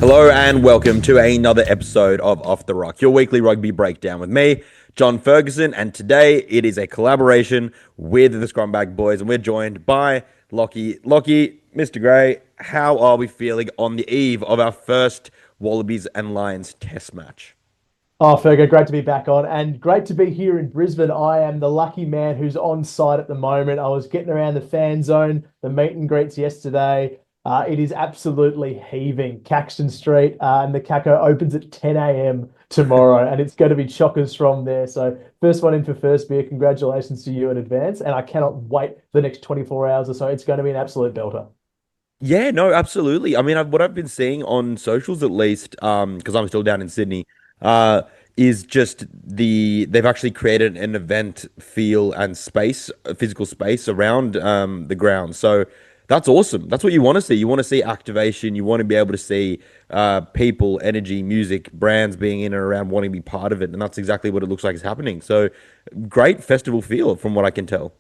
Hello and welcome to another episode of Off the Ruck, your weekly rugby breakdown with me, John Ferguson, and today it is a collaboration with the Scrumbag boys, and we're joined by Lachie. Lachie, Mr. Gray, how are we feeling on the eve of our first Wallabies and Lions test match? Oh, Fergo, great to be back on and great to be here in Brisbane. I am the lucky man who's on site at the moment. I was getting around the fan zone, the meet and greets yesterday. It is absolutely heaving. Caxton Street and the Caco opens at 10 a.m. tomorrow, and it's going to be chockers from there. So, first one in for first beer. Congratulations to you in advance. And I cannot wait for the next 24 hours or so. It's going to be an absolute belter. Yeah, no, absolutely. I mean, what I've been seeing on socials, at least, because I'm still down in Sydney, is just they've actually created an event feel and space, a physical space around the ground. So that's awesome. That's what you want to see. You want to see activation. You want to be able to see people, energy, music, brands being in and around wanting to be part of it, and that's exactly what it looks like is happening. So great festival feel, from what I can tell.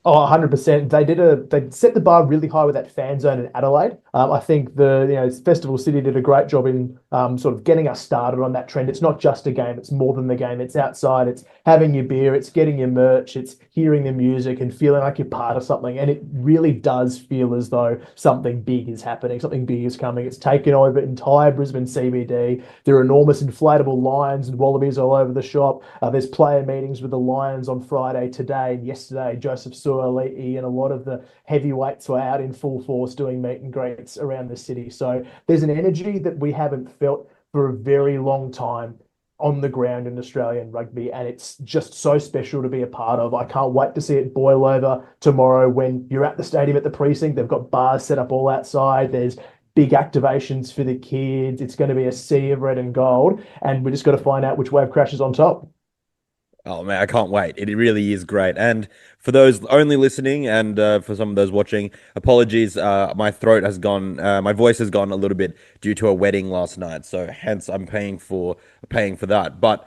Oh, 100%. They set the bar really high with that fan zone in Adelaide. I think the Festival City did a great job in sort of getting us started on that trend. It's not just a game, it's more than the game. It's outside, it's having your beer, it's getting your merch, it's hearing the music and feeling like you're part of something. And it really does feel as though something big is happening, something big is coming. It's taken over entire Brisbane CBD. There are enormous inflatable lions and wallabies all over the shop. There's player meetings with the Lions on Friday, today and yesterday. Joseph Suaalii and a lot of the heavyweights were out in full force doing meet and greets around the city. So there's an energy that we haven't felt for a very long time on the ground in Australian rugby, and it's just so special to be a part of. I can't wait to see it boil over tomorrow when you're at the stadium at the precinct. They've got bars set up all outside. There's big activations for the kids. It's going to be a sea of red and gold, and we just got to find out which wave crashes on top. Oh man, I can't wait. It really is great. And for those only listening and for some of those watching, apologies. My throat has gone, my voice has gone a little bit due to a wedding last night. So hence I'm paying for that. But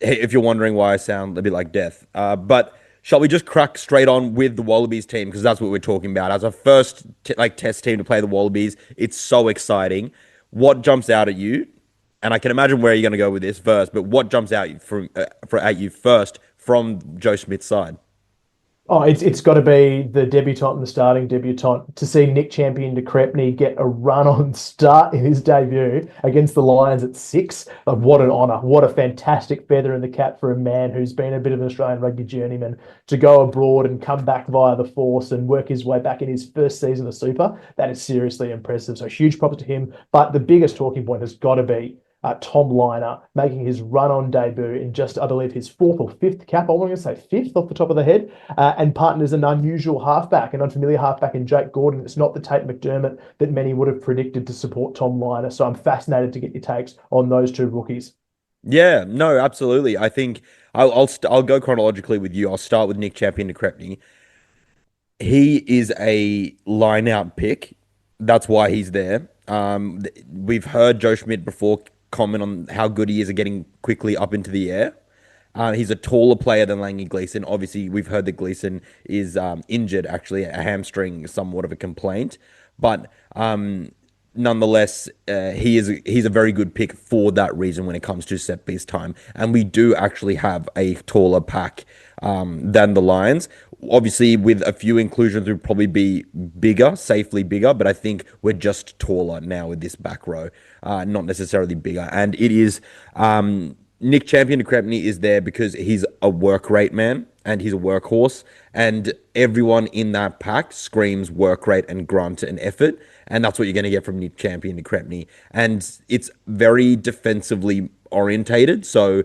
if you're wondering why I sound a bit like death, but shall we just crack straight on with the Wallabies team? Because that's what we're talking about. As a first test team to play the Wallabies, it's so exciting. What jumps out at you? And I can imagine where you're going to go with this first, but what jumps out at you first from Joe Smith's side? Oh, it's got to be the debutant and the starting debutant. To see Nick Champion de Crepney get a run on start in his debut against the Lions at six. What an honour. What a fantastic feather in the cap for a man who's been a bit of an Australian rugby journeyman to go abroad and come back via the Force and work his way back in his first season of Super. That is seriously impressive. So huge props to him. But the biggest talking point has got to be Tom Liner making his run-on debut in just, I believe, his fourth or fifth cap. I want to say fifth off the top of the head, and partners an unusual halfback, an unfamiliar halfback in Jake Gordon. It's not the Tate McDermott that many would have predicted to support Tom Liner. So I'm fascinated to get your takes on those two rookies. Yeah, no, absolutely. I think I'll go chronologically with you. I'll start with Nick Champion de Crepney. He is a line out pick. That's why he's there. We've heard Joe Schmidt before comment on how good he is at getting quickly up into the air. He's a taller player than Langy Gleeson. Obviously, we've heard that Gleeson is injured, actually, a hamstring, somewhat of a complaint. But nonetheless, he's a very good pick for that reason when it comes to set piece time. And we do actually have a taller pack than the Lions. Obviously, with a few inclusions, we'd probably be bigger, safely bigger, but I think we're just taller now with this back row, not necessarily bigger. And it is Nick Champion de Crepney is there because he's a work rate man and he's a workhorse, and everyone in that pack screams work rate and grunt and effort, and that's what you're going to get from Nick Champion de Crepney. And it's very defensively orientated. So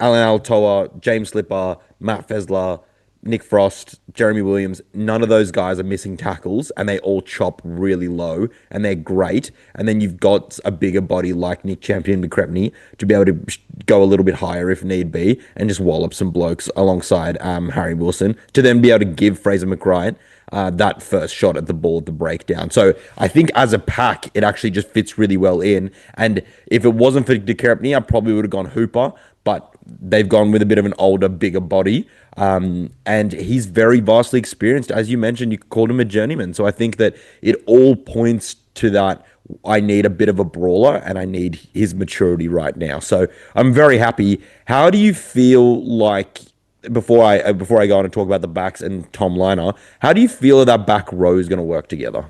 Alan Altoa, James Slipper, Matt Fesler, Nick Frost, Jeremy Williams, none of those guys are missing tackles, and they all chop really low, and they're great. And then you've got a bigger body like Nick Champion de Crepney to be able to go a little bit higher if need be, and just wallop some blokes alongside Harry Wilson to then be able to give Fraser McRyan that first shot at the ball at the breakdown. So I think as a pack, it actually just fits really well in. And if it wasn't for de Crepney, I probably would have gone Hooper. But they've gone with a bit of an older, bigger body. And he's very vastly experienced. As you mentioned, you called him a journeyman. So I think that it all points to that. I need a bit of a brawler and I need his maturity right now. So I'm very happy. How do you feel like before I go on and talk about the backs and Tom Liner, how do you feel that back row is going to work together?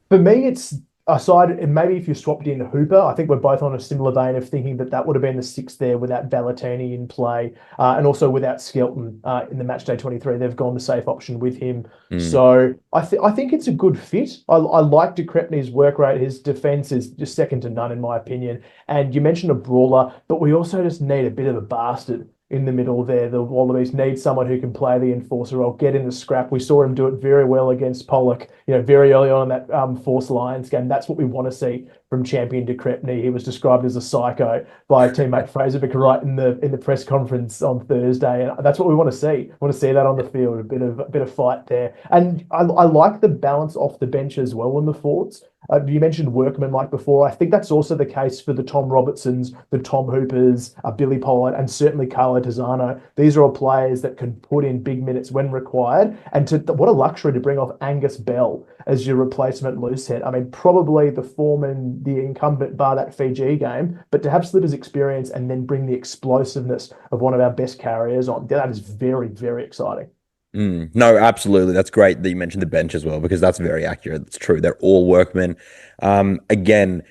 For me, it's aside, and maybe if you swapped in Hooper, I think we're both on a similar vein of thinking that that would have been the six there without Ballatini in play, and also without Skelton in the match day 23. They've gone the safe option with him. Mm. So I think it's a good fit. I like De Crepney's work rate. His defense is just second to none, in my opinion. And you mentioned a brawler, but we also just need a bit of a bastard in the middle there. The Wallabies need someone who can play the enforcer role, get in the scrap. We saw him do it very well against Pollock, very early on in that Force Lions game. That's what we want to see from champion De Crepney. He was described as a psycho by teammate Fraser Wright in the press conference on Thursday, and that's what we want to see. We want to see that on the field, a bit of fight there. And I like the balance off the bench as well in the forwards. You mentioned Workman, Mike, before. I think that's also the case for the Tom Robertsons, the Tom Hoopers, Billy Pollard, and certainly Carlo Tizzano. These are all players that can put in big minutes when required. And what a luxury to bring off Angus Bell as your replacement loose head. I mean, probably the foreman, the incumbent, bar that Fiji game, but to have Slipper's experience and then bring the explosiveness of one of our best carriers on, that is very, very exciting. No, absolutely. That's great that you mentioned the bench as well, because that's very accurate. It's true. They're all workmen. Again,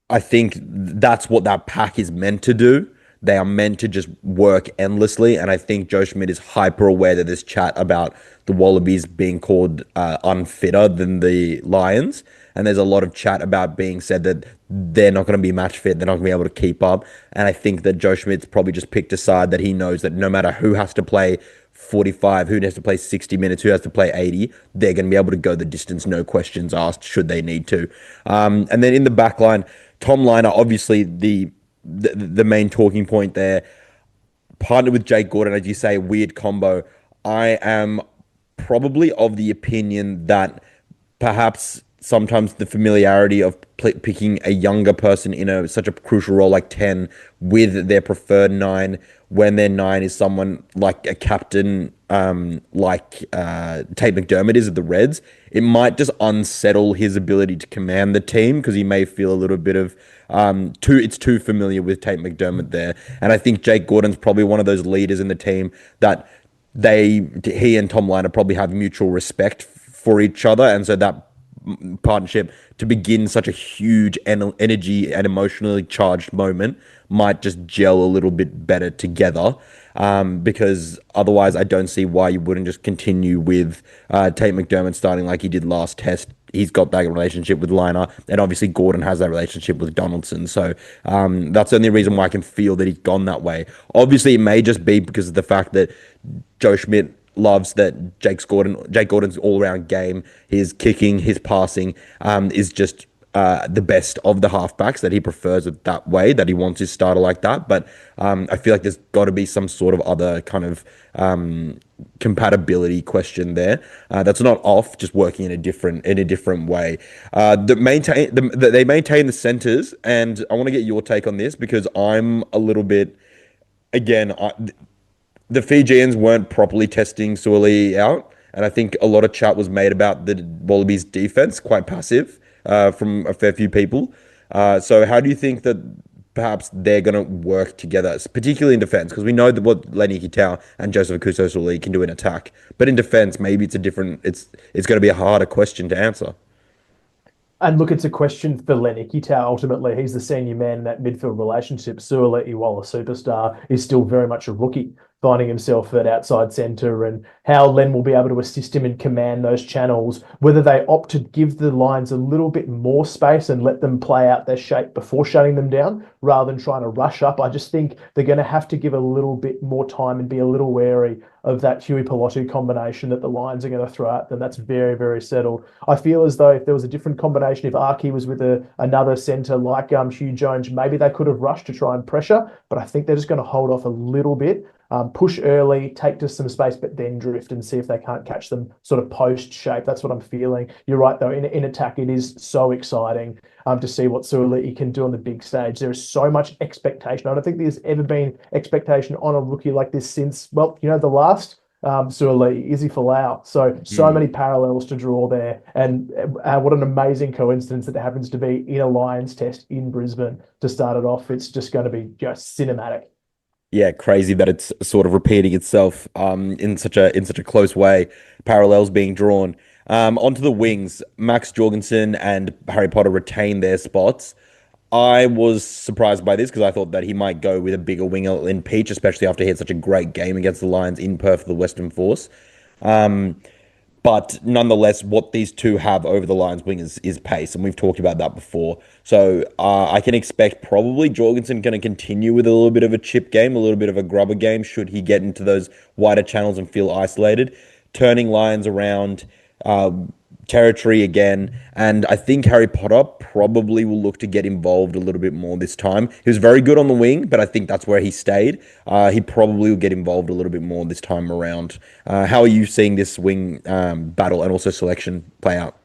I think that's what that pack is meant to do. They are meant to just work endlessly. And I think Joe Schmidt is hyper aware that this chat about the Wallabies being called unfitter than the Lions. And there's a lot of chat about being said that they're not going to be match fit. They're not going to be able to keep up. And I think that Joe Schmidt's probably just picked a side that he knows that no matter who has to play 45, who has to play 60 minutes, who has to play 80, they're going to be able to go the distance, no questions asked, should they need to. And then in the back line, Tom Liner, obviously the main talking point there, partnered with Jake Gordon, as you say, weird combo. I am probably of the opinion that perhaps sometimes the familiarity of picking a younger person in such a crucial role like 10 with their preferred 9, when their 9 is someone like a captain like Tate McDermott is at the Reds, it might just unsettle his ability to command the team, because he may feel a little bit of it's too familiar with Tate McDermott there. And I think Jake Gordon's probably one of those leaders in the team that he and Tom Liner probably have mutual respect for each other, and so that partnership to begin such a huge energy and emotionally charged moment might just gel a little bit better together, because otherwise I don't see why you wouldn't just continue with Tate McDermott starting like he did last test. He's got that relationship with Liner, and obviously Gordon has that relationship with Donaldson. So that's the only reason why I can feel that he's gone that way. Obviously, it may just be because of the fact that Joe Schmidt loves that Jake Gordon's all-around game, his kicking, his passing, is just the best of the halfbacks, that he prefers it that way, that he wants his starter like that. But I feel like there's got to be some sort of other kind of compatibility question there. That's not off, just working in a different way. They maintain the centers, and I want to get your take on this, because I'm a little bit again. The Fijians weren't properly testing Suoli out, and I think a lot of chat was made about the Wallabies' defense, quite passive from a fair few people. So how do you think that perhaps they're going to work together, particularly in defense? Because we know that what Lenny Kitau and Joseph Akuso can do in attack, but in defense, maybe it's going to be a harder question to answer. And look, it's a question for Lenny Kitau. Ultimately, he's the senior man in that midfield relationship. Suoliti, while a superstar, is still very much a rookie, finding himself at outside centre, and how Len will be able to assist him and command those channels, whether they opt to give the lines a little bit more space and let them play out their shape before shutting them down, rather than trying to rush up. I just think they're going to have to give a little bit more time and be a little wary of that Huey Pilotu combination that the Lions are going to throw at them. That's very, very settled. I feel as though if there was a different combination, if Archie was with another centre like Hugh Jones, maybe they could have rushed to try and pressure, but I think they're just going to hold off a little bit. push early, take to some space, but then drift and see if they can't catch them sort of post shape. That's what I'm feeling. You're right, though. In attack, it is so exciting to see what Suoliti can do on the big stage. There is so much expectation. I don't think there's ever been expectation on a rookie like this since, well, the last Suoliti, Izzy Folau. So Mm. many parallels to draw there. And what an amazing coincidence that it happens to be in a Lions test in Brisbane to start it off. It's just going to be just cinematic. Yeah, crazy that it's sort of repeating itself in such a close way, parallels being drawn. Onto the wings, Max Jorgensen and Harry Potter retain their spots. I was surprised by this because I thought that he might go with a bigger winger in Peach, especially after he had such a great game against the Lions in Perth for the Western Force. Um, but nonetheless, what these two have over the Lions wingers is pace, and we've talked about that before. So I can expect probably Jorgensen going to continue with a little bit of a chip game, a little bit of a grubber game, should he get into those wider channels and feel isolated, turning Lions around. Uh, Territory again, and I think Harry Potter probably will look to get involved a little bit more this time. He was very good on the wing, but I think that's where he stayed. He probably will get involved a little bit more this time around. How are you seeing this wing battle and also selection play out?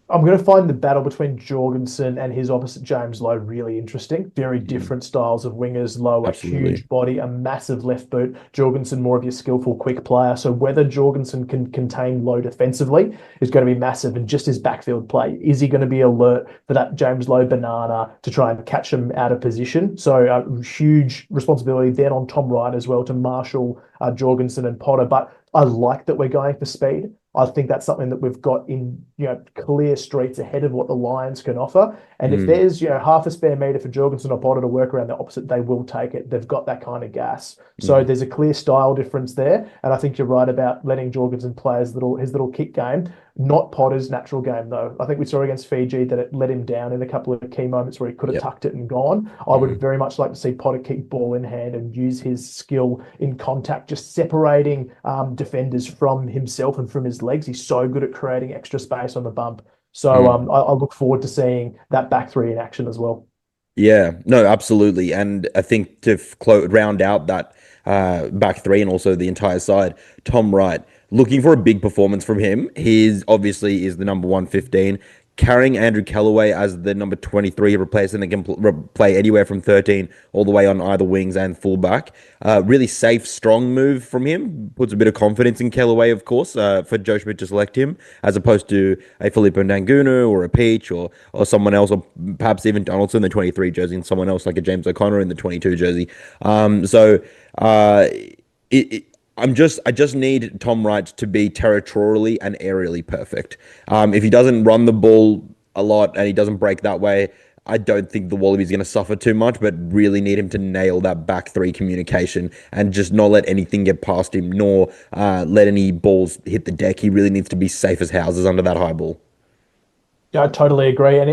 I'm going to find the battle between Jorgensen and his opposite James Lowe really interesting. Very Mm, different styles of wingers. Lowe, a absolutely. huge body, a massive left boot. Jorgensen, more of your skillful, quick player. So whether Jorgensen can contain Lowe defensively is going to be massive. And just his backfield play, is he going to be alert for that James Lowe banana to try and catch him out of position? So huge responsibility then on Tom Wright as well to marshal Jorgensen and Potter. But I like that we're going for speed. I think that's something that we've got in, clear streets ahead of what the Lions can offer. And if Mm, there's, half a spare meter for Jorgensen or Potter to work around the opposite, they will take it. They've got that kind of gas. So mm, there's a clear style difference there. And I think you're right about letting Jorgensen play his little kick game, not Potter's natural game, though. I think we saw against Fiji that it let him down in a couple of key moments where he could have yep. tucked it and gone. I would Mm, very much like to see Potter keep ball in hand and use his skill in contact, just separating defenders from himself and from his legs. He's so good at creating extra space on the bump. So mm. I look forward to seeing that back three in action as well. Yeah, no, absolutely. And I think to round out that back three and also the entire side, Tom Wright, looking for a big performance from him. He obviously is the number 115, carrying Andrew Callaway as the number 23 replacement and can play anywhere from 13 all the way on either wings and fullback. Really safe, strong move from him. Puts a bit of confidence in Callaway, of course, for Joe Schmidt to select him, as opposed to a Filippo Nangunu or a Peach or someone else, or perhaps even Donaldson in the 23 jersey and someone else like a James O'Connor in the 22 jersey. So uh, it, I just need Tom Wright to be territorially and aerially perfect. If he doesn't run the ball a lot and he doesn't break that way, I don't think the Wallabies are going to suffer too much, but really need him to nail that back three communication and just not let anything get past him, nor let any balls hit the deck. He really needs to be safe as houses under that high ball. Yeah, I totally agree. And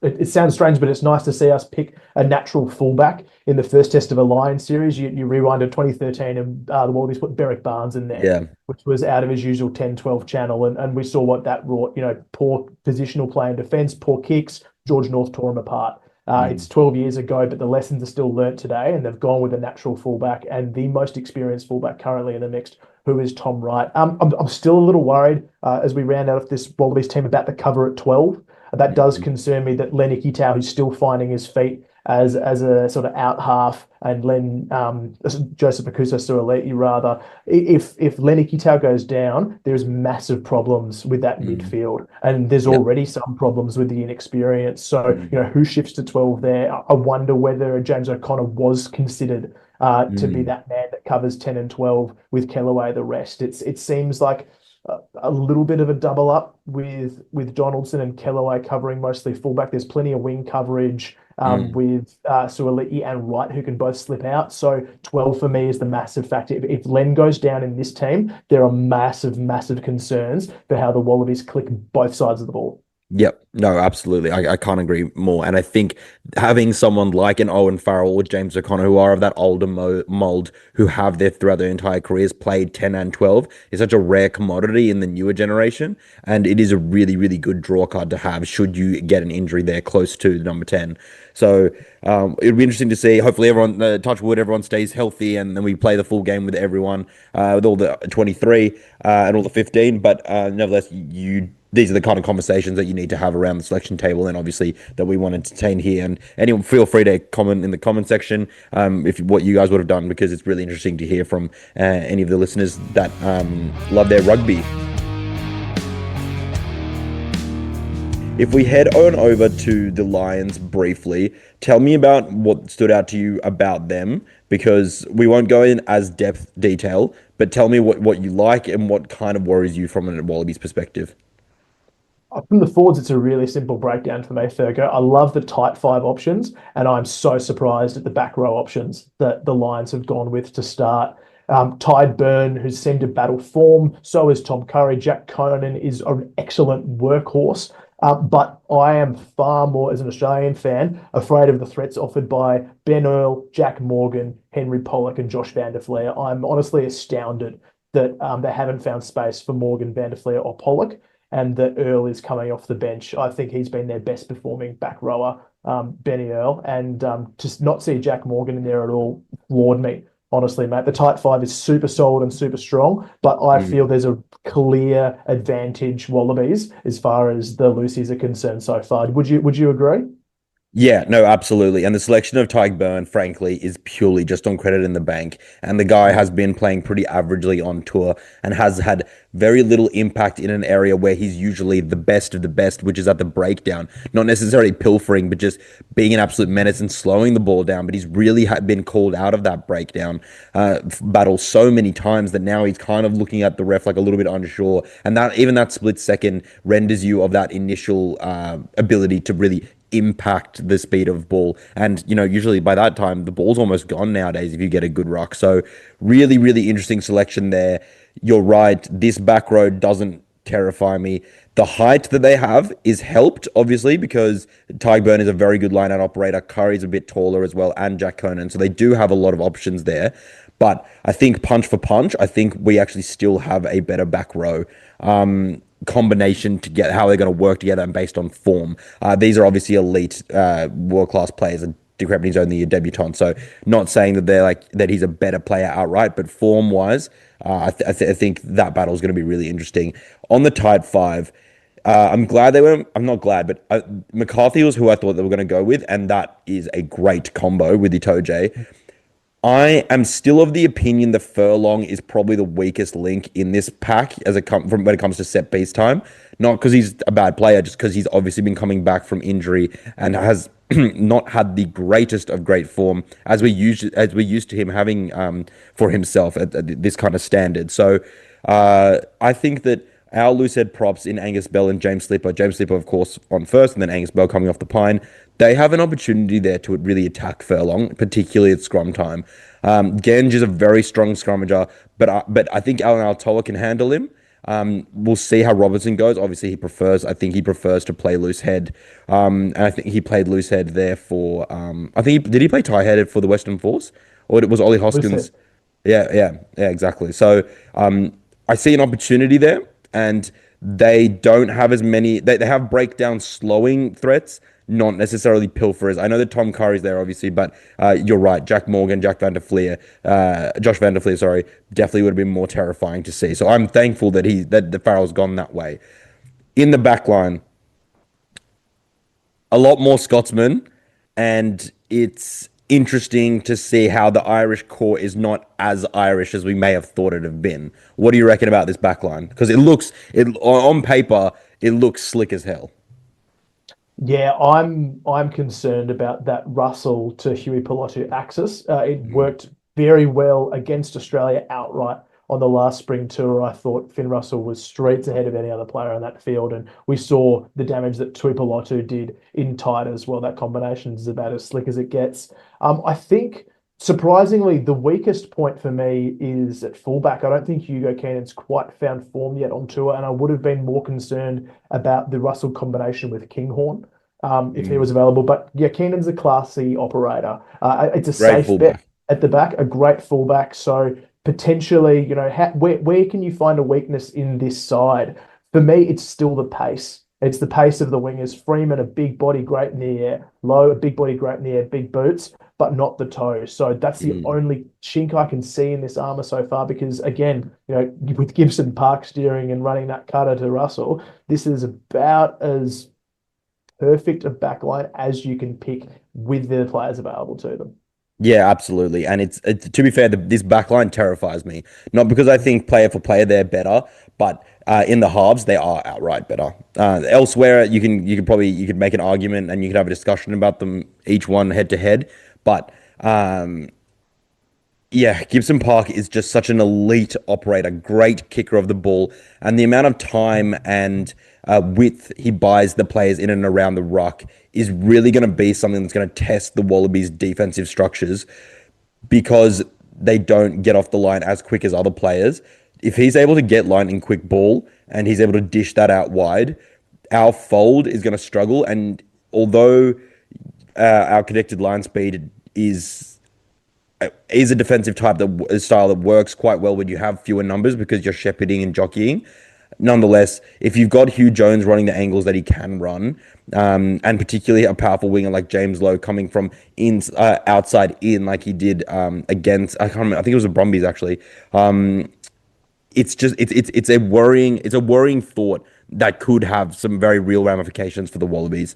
it sounds strange, but it's nice to see us pick a natural fullback in the first test of a Lions series. You rewind to 2013 and the Wallabies put Berrick Barnes in there, Yeah. which was out of his usual 10-12 channel. And we saw what that wrought, poor positional play in defense, poor kicks. George North tore him apart. It's Mm, 12 years ago, but the lessons are still learnt today, and they've gone with a natural fullback and the most experienced fullback currently in the mix, who is Tom Wright. I'm still a little worried as we round out of this Wallabies team about the cover at 12. That does mm, concern me that Len Ikitau, who's still finding his feet as a sort of out half, and Joseph Akusa Suoliti rather. If Len Ikitau goes down, there's massive problems with that mm. midfield, and there's Yep. already some problems with the inexperience. So Mm, who shifts to 12 there? I wonder whether James O'Connor was considered to be mm, that man that covers 10 and 12 with Kellaway the rest. It seems like a little bit of a double up with Donaldson and Kellaway covering mostly fullback. There's plenty of wing coverage mm. with Suoliti and Wright who can both slip out. So 12 for me is the massive factor. If Len goes down in this team, there are massive, massive concerns for how the Wallabies click both sides of the ball. Yep. No, absolutely. I can't agree more. And I think having someone like an Owen Farrell or James O'Connor, who are of that older mold, who have throughout their entire careers played 10 and 12, is such a rare commodity in the newer generation. And it is a really, really good draw card to have should you get an injury there close to the number 10. So it'll be interesting to see. Hopefully, everyone, touch wood, everyone stays healthy and then we play the full game with everyone, with all the 23 and all the 15. But nevertheless, these are the kind of conversations that you need to have around the selection table, and obviously that we want to entertain here. And anyone, feel free to comment in the comment section if what you guys would have done, because it's really interesting to hear from any of the listeners that love their rugby. If we head on over to the Lions briefly, tell me about what stood out to you about them, because we won't go in as depth detail, but tell me what you like and what kind of worries you from a Wallabies perspective. From the forwards, it's a really simple breakdown for me, Fergo. I love the tight five options, and I'm so surprised at the back row options that the Lions have gone with to start. Tide Burn, who's seemed to battle form, so is Tom Curry. Jack Conan is an excellent workhorse. But I am far more, as an Australian fan, afraid of the threats offered by Ben Earl, Jack Morgan, Henry Pollock, and Josh Van der Fleer. I'm honestly astounded that they haven't found space for Morgan, Van der Fleer, or Pollock, and that Earl is coming off the bench. I think he's been their best performing back rower, Benny Earl, and just not see Jack Morgan in there at all floored me. Honestly, mate, the tight five is super solid and super strong, but I feel there's a clear advantage Wallabies as far as the Lucies are concerned so far. Would you agree? Yeah, no, absolutely. And the selection of Tyke Byrne, frankly, is purely just on credit in the bank. And the guy has been playing pretty averagely on tour and has had very little impact in an area where he's usually the best of the best, which is at the breakdown. Not necessarily pilfering, but just being an absolute menace and slowing the ball down. But he's really been called out of that breakdown battle so many times that now he's kind of looking at the ref like a little bit unsure. And that even that split second renders you of that initial ability to really impact the speed of ball. And, usually by that time, the ball's almost gone nowadays if you get a good ruck. So, really, really interesting selection there. You're right. This back row doesn't terrify me. The height that they have is helped, obviously, because Ty Burn is a very good line-out operator. Curry's a bit taller as well, and Jack Conan. So they do have a lot of options there. But I think punch for punch, I think we actually still have a better back row. Combination to get how they're going to work together and based on form. These are obviously elite, world class players, and De Crepini's only a debutant, so not saying that they're like that he's a better player outright, but form wise, I think that battle is going to be really interesting on the tight five. I'm glad they went. I'm not glad, but McCarthy was who I thought they were going to go with, and that is a great combo with Itoje. I am still of the opinion the Furlong is probably the weakest link in this pack from when it comes to set piece time. Not because he's a bad player, just because he's obviously been coming back from injury and has not had the greatest of great form as we used to him having for himself at this kind of standard. So I think that our loosehead props in Angus Bell and James Slipper. James Slipper, of course, on first, and then Angus Bell coming off the pine. They have an opportunity there to really attack Furlong, particularly at scrum time. Genge is a very strong scrummager, but I think Alan Altoa can handle him. We'll see how Robertson goes. Obviously, I think he prefers to play loose head. And I think he played loose head there for, did he play tie headed for the Western Force? Or it was Ollie Hoskins? Yeah, exactly. So I see an opportunity there, and they don't have as many, they have breakdown slowing threats, not necessarily pilferers. I know that Tom Curry's there, obviously, but you're right. Jack Morgan, Josh Van der Fleer, sorry, definitely would have been more terrifying to see. So I'm thankful that the Farrell's gone that way. In the back line, a lot more Scotsmen, and it's interesting to see how the Irish core is not as Irish as we may have thought it have been. What do you reckon about this back line? Because on paper, it looks slick as hell. Yeah, I'm concerned about that Russell to Huey Pilotu axis. It worked very well against Australia outright on the last spring tour. I thought Finn Russell was streets ahead of any other player on that field, and we saw the damage that Tui Pilotu did in tight as well. That combination is about as slick as it gets. I think Surprisingly, the weakest point for me is at fullback. I don't think Hugo Keenan's quite found form yet on tour, and I would have been more concerned about the Russell combination with Kinghorn if he was Mm. available. But yeah, Keenan's a classy operator. It's a Great safe bet fullback. at the back, a great fullback. So potentially, where can you find a weakness in this side? For me, it's still the pace. It's the pace of the wingers. Freeman, a big body, great in the air. Low, a big body, great in the air, big boots, but not the toes. So that's the Mm. only chink I can see in this armor so far. Because again, with Gibson Park steering and running that cutter to Russell, this is about as perfect a backline as you can pick with the players available to them. Yeah, absolutely. And to be fair, this backline terrifies me. Not because I think player for player they're better, but in the halves they are outright better. Elsewhere, you could make an argument and you could have a discussion about them each one head to head. But um, yeah, Gibson Park is just such an elite operator, great kicker of the ball, and the amount of time and width he buys the players in and around the ruck is really going to be something that's going to test the Wallabies' defensive structures because they don't get off the line as quick as other players. If he's able to get lightning quick ball and he's able to dish that out wide, our fold is going to struggle. And although our connected line speed is a defensive type that style that works quite well when you have fewer numbers because you're shepherding and jockeying. Nonetheless, if you've got Hugh Jones running the angles that he can run, and particularly a powerful winger like James Lowe coming from outside in like he did against I can't remember, I think it was the Brumbies actually. It's a worrying thought that could have some very real ramifications for the Wallabies.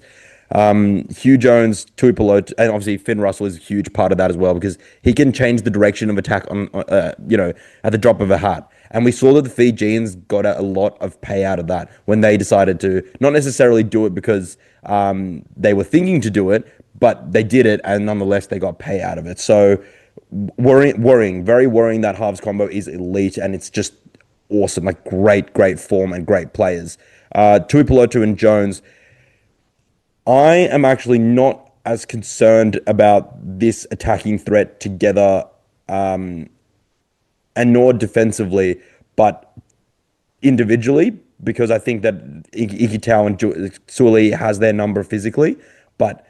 Hugh Jones, Tuipolo, and obviously Finn Russell is a huge part of that as well because he can change the direction of attack at the drop of a hat. And we saw that the Fijians got a lot of pay out of that when they decided to not necessarily do it because they were thinking to do it, but they did it, and nonetheless they got pay out of it. So very worrying that halves combo is elite, and it's just awesome, like great form and great players. Tuipulotu and Jones, I am actually not as concerned about this attacking threat together, and nor defensively, but individually, because I think that Ikitau and Suli has their number physically, but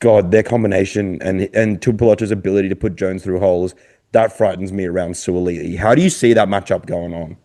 God, their combination and Tuipulotu's ability to put Jones through holes, that frightens me around Suli. How do you see that matchup going on?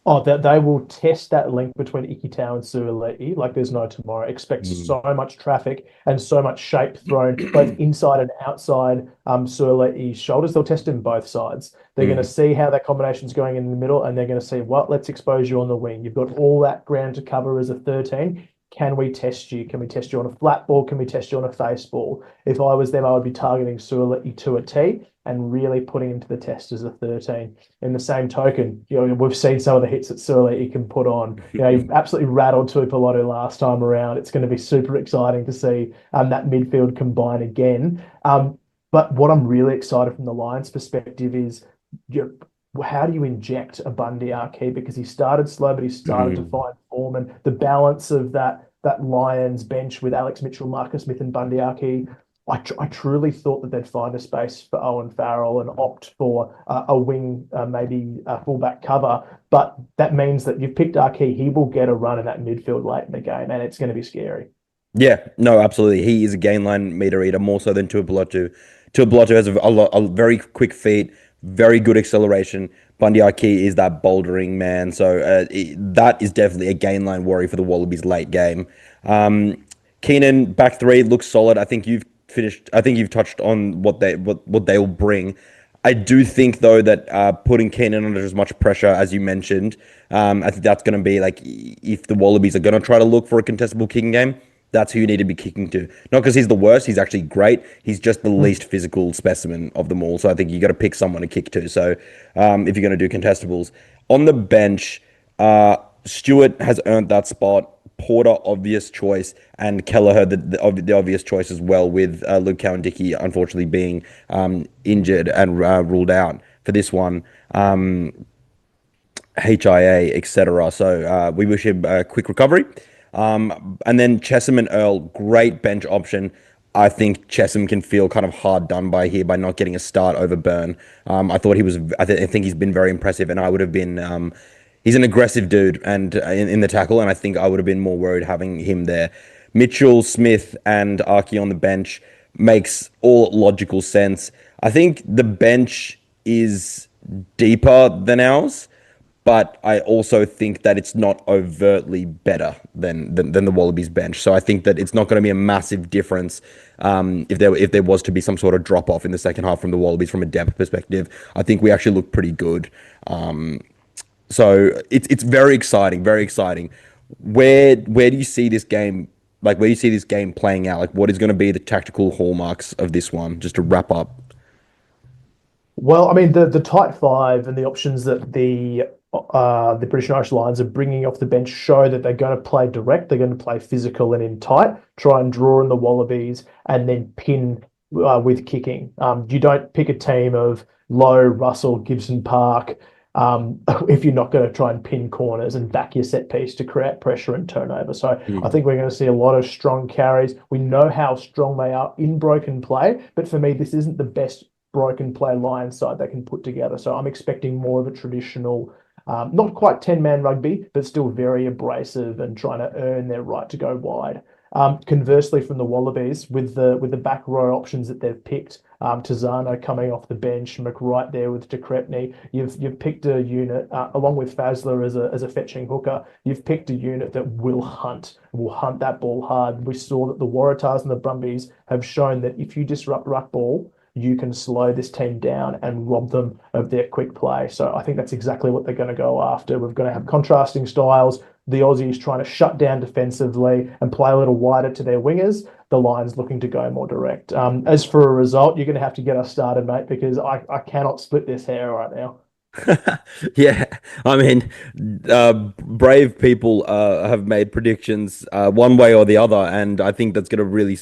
Oh, that they will test that link between Ikitau and Suoliti like there's no tomorrow. Expect Mm. so much traffic and so much shape thrown both inside and outside Suoliti's shoulders. They'll test in both sides. They're going to Mm. see how that combination's going in the middle, and they're going to see what let's expose you on the wing. You've got all that ground to cover as a 13. Can we test you? Can we test you on a flat ball? Can we test you on a face ball? If I was them, I would be targeting Suoliti to a T and really putting him to the test as a 13. In the same token, we've seen some of the hits that Surly can put on. He absolutely rattled Tuipulotu last time around. It's going to be super exciting to see that midfield combine again. But what I'm really excited from the Lions' perspective is how do you inject a Bundy Archie? Because he started slow, but he started to Mm. find form, and the balance of that Lions bench with Alex Mitchell, Marcus Smith, and Bundy Archie. I truly thought that they'd find a space for Owen Farrell and opt for a wing, maybe a fullback cover. But that means that you've picked Archie. He will get a run in that midfield late in the game, and it's going to be scary. Yeah, no, absolutely. He is a gain line meter eater more so than Tuipulotu. Tuipulotu has a very quick feet, very good acceleration. Bundy Aki is that bouldering man, so that is definitely a gain line worry for the Wallabies late game. Keenan back three looks solid. I think you've finished. I think you've touched on what they will bring. I do think though that putting Keenan under as much pressure as you mentioned, I think that's going to be like if the Wallabies are going to try to look for a contestable kicking game, that's who you need to be kicking to. Not because he's the worst, he's actually great. He's just the least physical specimen of them all. So I think you got to pick someone to kick to. So if you're going to do contestables on the bench, Stewart has earned that spot. Porter, obvious choice, and Kelleher, the obvious choice as well, with Luke Cowan-Dickie unfortunately being injured and ruled out for this one. HIA, etc. So we wish him a quick recovery. And then Chessum and Earl, great bench option. I think Chesham can feel kind of hard done by here by not getting a start over Burn. I thought he was. I think he's been very impressive, and I would have been. He's an aggressive dude, and in the tackle, and I think I would have been more worried having him there. Mitchell, Smith, and Archie on the bench makes all logical sense. I think the bench is deeper than ours, but I also think that it's not overtly better than the Wallabies bench. So I think that it's not going to be a massive difference if there was to be some sort of drop off in the second half from the Wallabies from a depth perspective. I think we actually look pretty good. So it's very exciting, very exciting. Where do you see this game? Like where do you see this game playing out? Like what is going to be the tactical hallmarks of this one? Just to wrap up. Well, I mean, the tight five and the options that the British and Irish Lions are bringing off the bench show that they're going to play direct, they're going to play physical and in tight, try and draw in the Wallabies, and then pin with kicking. You don't pick a team of Lowe, Russell, Gibson Park if you're not going to try and pin corners and back your set piece to create pressure and turnover. So I think we're going to see a lot of strong carries. We know how strong they are in broken play, but for me, this isn't the best broken play Lions side they can put together. So I'm expecting more of a traditional, not quite 10-man rugby, but still very abrasive and trying to earn their right to go wide. Conversely, from the Wallabies, with the back row options that they've picked, Tizano coming off the bench, McWright there with De Crepney, you've picked a unit along with Fazler as a fetching hooker. You've picked a unit that will hunt that ball hard. We saw that the Waratahs and the Brumbies have shown that if you disrupt ruck ball, you can slow this team down and rob them of their quick play. So I think that's exactly what they're going to go after. We're going to have contrasting styles. The Aussies trying to shut down defensively and play a little wider to their wingers. The Lions looking to go more direct. As for a result, you're going to have to get us started, mate, because I cannot split this hair right now. Yeah, I mean, brave people have made predictions one way or the other, and I think that's going to really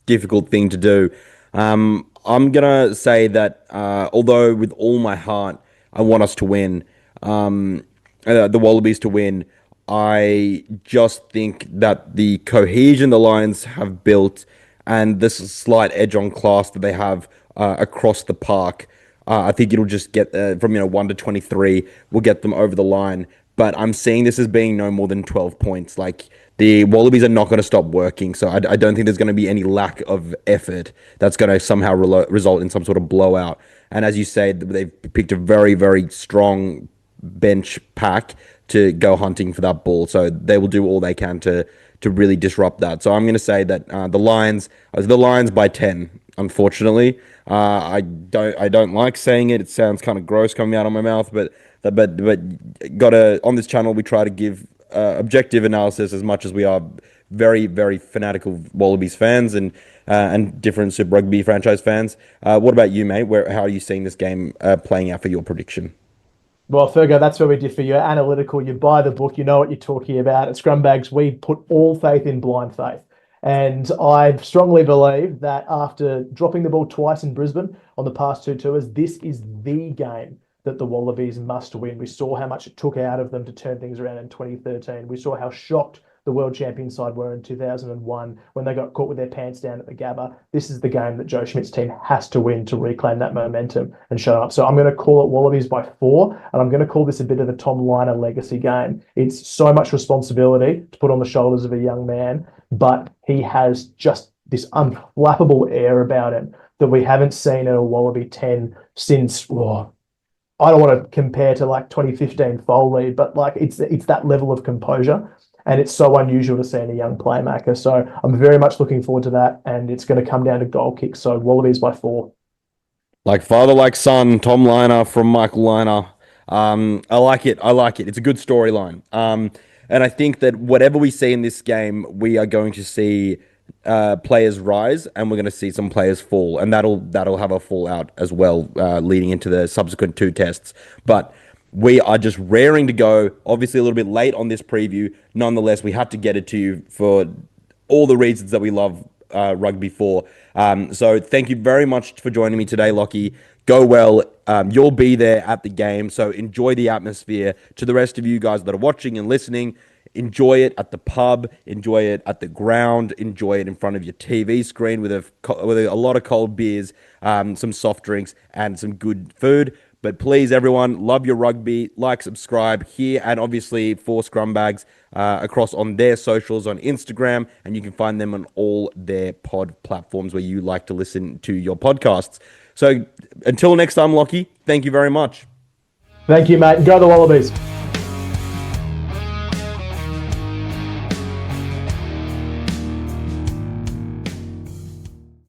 difficult thing to do. I'm gonna say that although with all my heart I want us to win, the Wallabies to win, I just think that the cohesion the Lions have built and this slight edge on class that they have across the park, I think it'll just get from 1 to 23, we'll get them over the line. But I'm seeing this as being no more than 12 points. Like the Wallabies are not going to stop working, so I don't think there's going to be any lack of effort that's going to somehow result in some sort of blowout. And as you say, they've picked a very, very strong bench pack to go hunting for that ball. So they will do all they can to really disrupt that. So I'm going to say that the Lions by 10. Unfortunately, I don't like saying it. It sounds kind of gross coming out of my mouth, but gotta on this channel we try to give objective analysis as much as we are very, very fanatical Wallabies fans and different Super Rugby franchise fans. What about you, mate? How are you seeing this game playing out for your prediction? Well, Fergo, that's what we differ. You're analytical, you buy the book, you know what you're talking about. At Scrumbags, we put all faith in blind faith. And I strongly believe that after dropping the ball twice in Brisbane on the past two tours, this is the game that the Wallabies must win. We saw how much it took out of them to turn things around in 2013. We saw how shocked the world champion side were in 2001 when they got caught with their pants down at the Gabba. This is the game that Joe Schmidt's team has to win to reclaim that momentum and show up. So I'm going to call it Wallabies by 4, and I'm going to call this a bit of a Tom Liner legacy game. It's so much responsibility to put on the shoulders of a young man, but he has just this unflappable air about him that we haven't seen in a Wallaby 10 since, I don't want to compare to like 2015 Foley, but like it's that level of composure. And it's so unusual to see in a young playmaker. So I'm very much looking forward to that. And it's going to come down to goal kicks. So Wallabies by 4. Like father, like son, Tom Liner from Michael Liner. I like it. I like it. It's a good storyline. And I think that whatever we see in this game, we are going to see players rise, and we're going to see some players fall, and that'll have a fallout as well, leading into the subsequent 2 tests. But we are just raring to go. Obviously, a little bit late on this preview. Nonetheless, we had to get it to you for all the reasons that we love rugby for. So thank you very much for joining me today, Lachie. Go well. You'll be there at the game, so enjoy the atmosphere. To the rest of you guys that are watching and listening, Enjoy it at the pub, enjoy it at the ground, enjoy it in front of your TV screen with a lot of cold beers, some soft drinks, and some good food. But please, everyone, love your rugby. Like, subscribe here, and obviously for Scrumbags across on their socials on Instagram, and you can find them on all their pod platforms where you like to listen to your podcasts. So until next time, Lachie, thank you very much. Thank you, mate. Go the Wallabies.